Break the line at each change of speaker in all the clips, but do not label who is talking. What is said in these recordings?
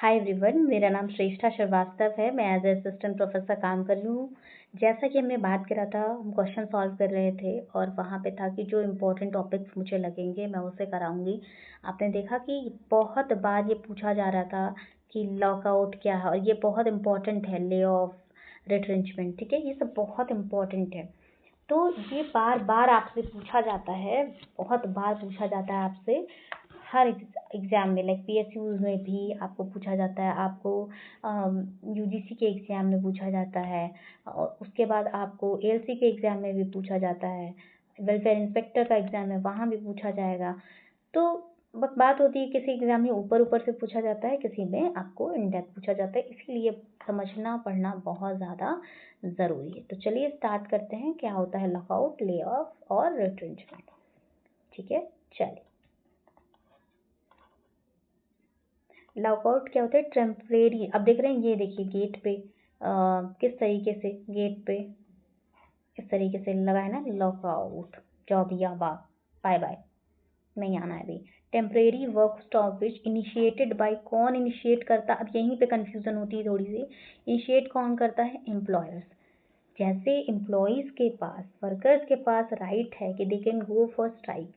Hi everyone, मेरा नाम श्रेष्ठा श्रीवास्तव है। मैं एज असिस्टेंट प्रोफेसर काम कर रही हूँ। जैसा कि हमने बात करा था, हम क्वेश्चन सॉल्व कर रहे थे और वहाँ पे था कि जो इम्पोर्टेंट टॉपिक्स मुझे लगेंगे मैं उसे कराऊंगी। आपने देखा कि बहुत बार ये पूछा जा रहा था कि लॉकआउट क्या है, और ये बहुत इम्पोर्टेंट है। ले ऑफ, रिट्रेंचमेंट, ठीक है, ये सब बहुत इम्पोर्टेंट है। तो ये बार बार आपसे पूछा जाता है, बहुत बार पूछा जाता है आपसे। हर एग्जाम में, लाइक पीएसयूज में भी आपको पूछा जाता है, आपको यूजीसी के एग्जाम में पूछा जाता है, और उसके बाद आपको एएलसी के एग्जाम में भी पूछा जाता है, वेलफेयर इंस्पेक्टर का एग्जाम है वहाँ भी पूछा जाएगा। तो बस बात होती है, किसी एग्जाम में ऊपर ऊपर से पूछा जाता है, किसी में आपको इन डेप्थ पूछा जाता है। इसीलिए समझना पढ़ना बहुत ज़्यादा ज़रूरी है। तो चलिए स्टार्ट करते हैं, क्या होता है लॉकआउट, ले ऑफ और रिट्रेंचमेंट। ठीक है, चलिए। लॉकआउट क्या होता है? टेम्परेरी। अब देख रहे हैं, ये देखिए गेट पे किस तरीके से गेट पे इस तरीके से लगा है ना, लॉकआउट, जॉब या बाय बाय, नहीं आना है अभी। Temporary work stoppage initiated by, कौन इनिशिएट करता? अब यहीं पे कंफ्यूजन होती है थोड़ी सी। इनिशिएट कौन करता है? एम्प्लॉयर्स। जैसे एम्प्लॉयज के पास, वर्कर्स के पास राइट है कि they can go for strike,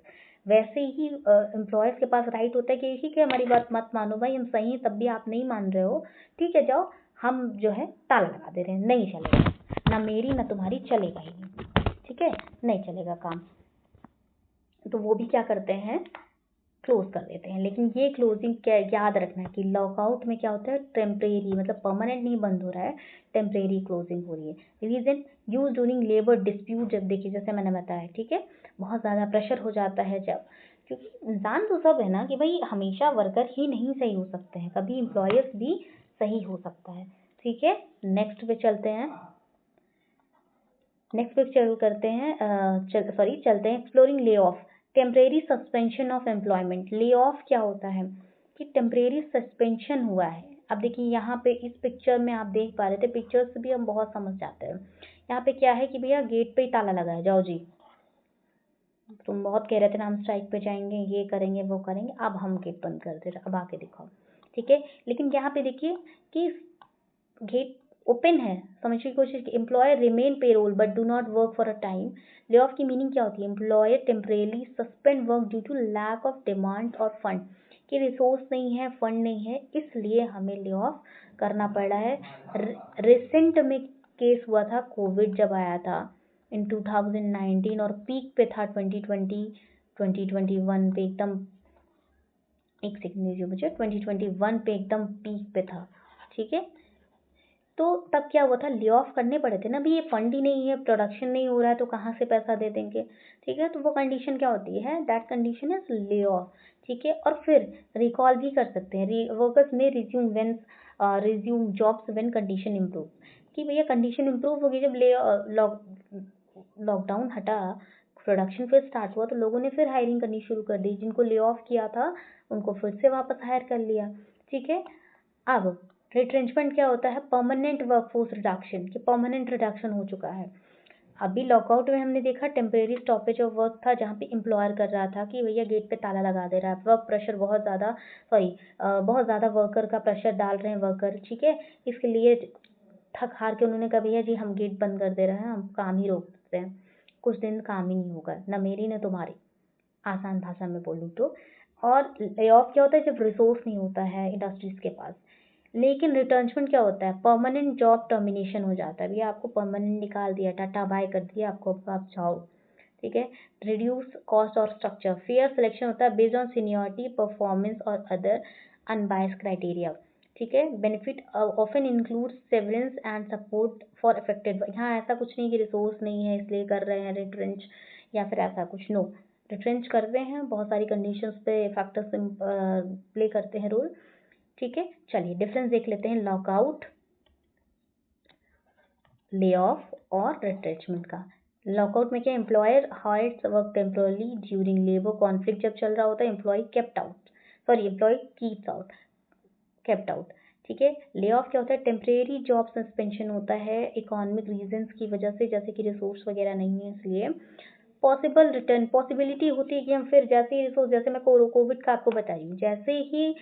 वैसे ही एम्प्लॉयज के पास राइट होता है कि ठीक है, हमारी बात मत मानो भाई, हम सही हैं तब भी आप नहीं मान रहे हो, ठीक है जाओ, हम जो है ताला लगा दे रहे हैं, नहीं चलेगा, ना मेरी ना तुम्हारी, चलेगा ही नहीं, ठीक है, नहीं चलेगा काम। तो वो भी क्या करते हैं, क्लोज कर देते हैं। लेकिन ये क्लोजिंग क्या, याद रखना है कि लॉकआउट में क्या होता है, टेम्परेरी, मतलब परमानेंट नहीं बंद हो रहा है, टेम्परेरी क्लोजिंग हो रही है। Reason, use during labour dispute, जब देखिए जैसे मैंने बताया, ठीक है, बहुत ज़्यादा प्रेशर हो जाता है जब, क्योंकि इंसान तो सब है ना कि भाई हमेशा वर्कर ही नहीं सही हो सकते हैं, कभी एम्प्लॉयर्स भी सही हो सकता है। ठीक है, नेक्स्ट पे चलते हैं। नेक्स्ट पे चलते हैं, चलते हैं exploring lay off, temporary suspension of employment. Lay off क्या होता है कि टेम्परेरी सस्पेंशन हुआ है। अब देखिए यहाँ पे इस पिक्चर में आप देख पा रहे थे, पिक्चर से भी हम बहुत समझ जाते हैं। यहाँ पे क्या है कि भैया गेट पे ही ताला लगा है, जाओ जी, तुम बहुत कह रहे थे ना हम स्ट्राइक पे जाएंगे, ये करेंगे वो करेंगे, अब हम गेट बंद कर दे रहे, अब आके दिखाओ। ठीक है, लेकिन यहाँ पे देखिए कि गेट ओपन है, समझने की कोशिश की। Employer remain payroll but do not work for a time. Lay off की मीनिंग क्या होती है? Employer temporarily suspend work due to lack of demand और फंड, कि रिसोर्स नहीं है, फंड नहीं है, इसलिए हमें ले ऑफ करना पड़ रहा है। रिसेंट में केस हुआ था, कोविड जब आया था इन 2019, और पीक पे था 2021 पे एकदम, एक सेकंड दीजिए मुझे, 2021 पे एकदम पीक पे था। ठीक है, तो तब क्या हुआ था, ले ऑफ करने पड़े थे ना, अभी ये फंड ही नहीं है, प्रोडक्शन नहीं हो रहा है, तो कहाँ से पैसा दे देंगे। ठीक है, तो वो कंडीशन क्या होती है, that condition is lay off. ठीक है, और फिर रिकॉल भी कर सकते हैं। वर्कर्स में resume jobs when condition improve, कि भैया कंडीशन इम्प्रूव होगी, जब लॉकडाउन हटा, प्रोडक्शन फिर स्टार्ट हुआ, तो लोगों ने फिर हायरिंग करनी शुरू कर दी, जिनको ले ऑफ किया था उनको फिर से वापस हायर कर लिया। ठीक है, अब रिट्रेंचमेंट क्या होता है, परमानेंट वर्कफोर्स रिडक्शन, कि परमानेंट रिडक्शन हो चुका है। अभी लॉकआउट में हमने देखा टेम्परेरी स्टॉपेज ऑफ वर्क था, जहाँ पे एम्प्लॉयर कर रहा था कि भैया गेट पे ताला लगा दे रहा है, वर्क प्रेशर बहुत ज़्यादा, बहुत ज़्यादा वर्कर का प्रेशर डाल रहे हैं वर्कर। ठीक है, इसके लिए थक हार के उन्होंने कहा भैया जी हम गेट बंद कर दे रहे हैं, हम काम ही रोक देते हैं, कुछ दिन काम ही नहीं होगा, ना मेरी ना तुम्हारी, आसान भाषा में बोलूँ तो। और ले ऑफ क्या होता है, जब रिसोर्स नहीं होता है इंडस्ट्रीज के पास। लेकिन रिटर्नमेंट क्या होता है, परमानेंट जॉब टर्मिनेशन हो जाता है, भैया आपको परमानेंट निकाल दिया, टाटा बाय कर दिया आपको, अब आप जाओ। ठीक है, रिड्यूस कॉस्ट और स्ट्रक्चर, फेयर सिलेक्शन होता है बेस्ड ऑन सीनियरिटी, परफॉर्मेंस और अदर अनबायस क्राइटेरिया। ठीक है, benefit often include severance and support for affected. यहाँ ऐसा कुछ नहीं कि रिसोर्स नहीं है इसलिए कर रहे हैं रिट्रेंच, या फिर ऐसा कुछ, नो, रिट्रेंच कर रहे हैं, बहुत सारी कंडीशंस पे फैक्टर्स प्ले करते हैं रोल। ठीक है, चलिए डिफरेंस देख लेते हैं लॉकआउट, ले ऑफ और रिट्रेंचमेंट का। लॉकआउट में क्या, employer hires work temporarily during labour conflict, जब चल रहा होता है employ kept out, sorry employ keeps out, kept out. ठीक है, ले ऑफ क्या होता है, टेम्परेरी जॉब सस्पेंशन होता है इकोनॉमिक रीजंस की वजह से, जैसे कि रिसोर्स वगैरह नहीं है इसलिए। पॉसिबल रिटर्न पॉसिबिलिटी होती है कि हम फिर जैसे ही रिसोर्स, जैसे मैं कोविड का आपको बताई हूँ, जैसे ही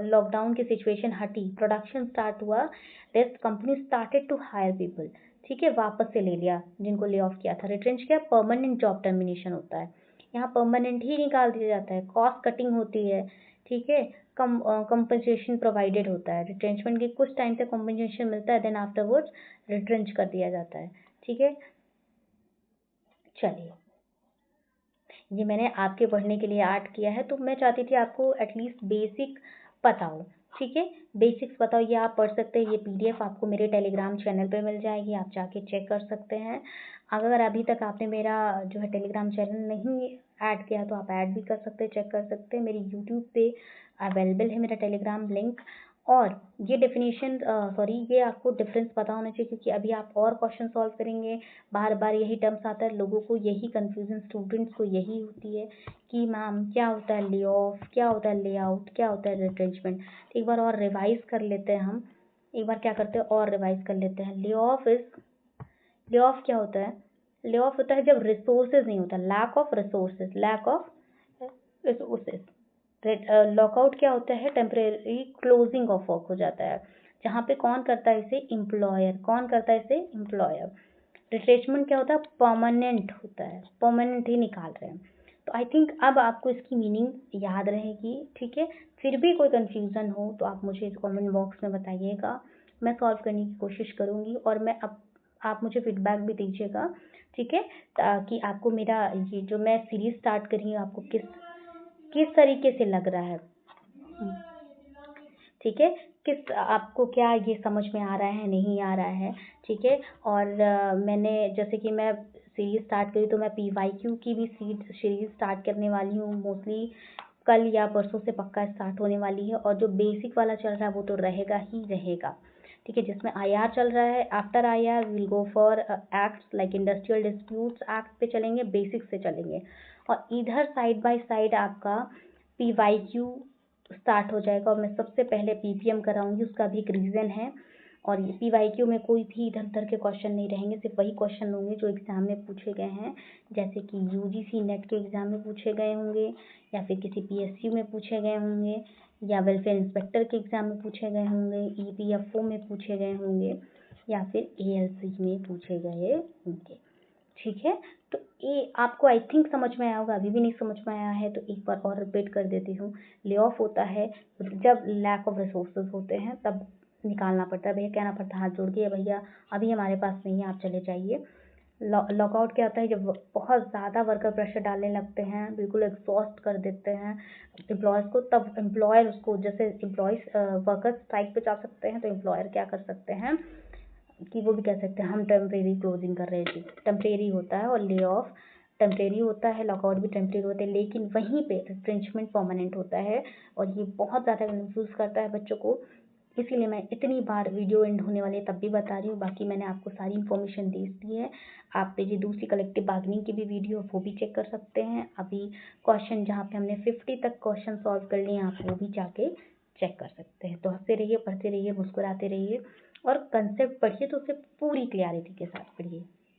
लॉकडाउन की सिचुएशन हटी, प्रोडक्शन स्टार्ट हुआ, this company started to hire people. ठीक है, वापस से ले लिया जिनको ले ऑफ किया था। रिट्रेंच क्या, परमानेंट जॉब टर्मिनेशन होता है, यहाँ परमानेंट ही निकाल दिया जाता है, कॉस्ट कटिंग होती है। ठीक है, कंपनसेशन प्रोवाइडेड होता है, रिट्रेंचमेंट के कुछ टाइम तक कंपनसेशन मिलता है, देन आफ्टरवर्ड्स रिट्रेंच कर दिया जाता है। ठीक है, चलिए, ये मैंने आपके पढ़ने के लिए ऐड किया है, तो मैं चाहती थी आपको एटलीस्ट बेसिक पता हो। ठीक है, बेसिक्स पता हो, ये आप पढ़ सकते हैं। ये पीडीएफ आपको मेरे टेलीग्राम चैनल पे मिल जाएगी, आप जाके चेक कर सकते हैं। अगर अभी तक आपने मेरा जो है टेलीग्राम चैनल नहीं ऐड किया तो आप ऐड भी कर सकते हैं, चेक कर सकते हैं। मेरी यूट्यूब पे अवेलेबल है मेरा टेलीग्राम लिंक। और ये डेफिनेशन सॉरी, ये आपको डिफरेंस पता होना चाहिए, क्योंकि अभी आप और क्वेश्चन सॉल्व करेंगे, बार बार यही टर्म्स आता है, लोगों को यही कंफ्यूजन, स्टूडेंट्स को यही होती है कि मैम क्या होता है ले ऑफ, क्या होता है ले आउट, क्या होता है रिट्रेंचमेंट। तो एक बार और रिवाइज कर लेते हैं हम, एक बार क्या करते हैं और रिवाइज कर लेते हैं। ले ऑफ क्या होता है? ले ऑफ होता है जब रिसोर्सेज नहीं होता, lack of resources, lack of resources. Lockout क्या होता है? टेम्परेरी क्लोजिंग ऑफ वर्क हो जाता है, जहाँ पे कौन करता है इसे? एम्प्लॉयर। कौन करता है इसे? एम्प्लॉयर। रिट्रेचमेंट क्या होता है? परमानेंट होता है, परमानेंट ही निकाल रहे हैं। तो आई थिंक अब आपको इसकी मीनिंग याद रहेगी। ठीक है, फिर भी कोई कंफ्यूजन हो तो आप मुझे कमेंट बॉक्स में बताइएगा, मैं सॉल्व करने की कोशिश करूँगी। और मैं अब आप मुझे फीडबैक भी दीजिएगा। ठीक है, ताकि आपको मेरा ये जो मैं सीरीज स्टार्ट करी हूँ आपको किस किस तरीके से लग रहा है। ठीक है, किस आपको क्या ये समझ में आ रहा है, नहीं आ रहा है। ठीक है, और मैंने जैसे कि मैं सीरीज स्टार्ट करी तो मैं PYQ की भी सीरीज स्टार्ट करने वाली हूँ, मोस्टली कल या परसों से पक्का स्टार्ट होने वाली है। और जो बेसिक वाला चल रहा है वो तो रहेगा ही रहेगा। ठीक है, जिसमें IR चल रहा है, after IR will go for acts like industrial disputes act पे चलेंगे, बेसिक से चलेंगे। और इधर साइड बाय साइड आपका PYQ स्टार्ट हो जाएगा, और मैं सबसे पहले PPM कराऊंगी, उसका भी एक रीज़न है। और ये PYQ में कोई भी इधर उधर के क्वेश्चन नहीं रहेंगे, सिर्फ वही क्वेश्चन होंगे जो एग्जाम में पूछे गए हैं, जैसे कि UGC नेट के एग्जाम में पूछे गए होंगे, या फिर किसी PSU में पूछे गए होंगे, या वेलफेयर इंस्पेक्टर के एग्जाम में पूछे गए होंगे, EPFO में पूछे गए होंगे, या फिर ALC में पूछे गए होंगे। ठीक है, तो ये आपको आई थिंक समझ में आया होगा, अभी भी नहीं समझ में आया है तो एक बार और रिपीट कर देती हूँ। ले ऑफ होता है जब लैक ऑफ रिसोर्सेज होते हैं, तब निकालना पड़ता है, भैया कहना पड़ता है हाथ जोड़ के, भैया अभी हमारे पास नहीं है, आप चले जाइए। लॉकआउट क्या होता है? जब बहुत ज़्यादा वर्कर प्रेशर डालने लगते हैं, बिल्कुल एग्जॉस्ट कर देते हैं एम्प्लॉयज़ को, तब एम्प्लॉयर उसको, जैसे एम्प्लॉयज़ वर्कर्स स्ट्राइक पे जा सकते हैं, तो एम्प्लॉयर क्या कर सकते हैं कि वो भी कह सकते हैं हम टेम्परेरी क्लोजिंग कर रहे थे। टेम्परेरी होता है और ले ऑफ टेम्परेरी होता है, लॉकआउट भी टेम्परेरी होता है, लेकिन वहीं पे रिट्रेंचमेंट परमानेंट होता है। और ये बहुत ज़्यादा कन्फ्यूज़ करता है बच्चों को, इसीलिए मैं इतनी बार वीडियो एंड होने वाली है तब भी बता रही हूँ। बाकी मैंने आपको सारी इन्फॉर्मेशन दे दी है। आप पे जी दूसरी कलेक्टिव बार्गेनिंग की भी वीडियो वो भी चेक कर सकते हैं। अभी क्वेश्चन जहाँ पे हमने 50 तक क्वेश्चन सॉल्व कर लिए, आप वो भी जाके चेक कर सकते हैं। तो हंसते रहिए, पढ़ते रहिए, मुस्कुराते रहिए, और कंसेप्ट पढ़िए तो उसे पूरी क्लियरिटी के साथ पढ़िए।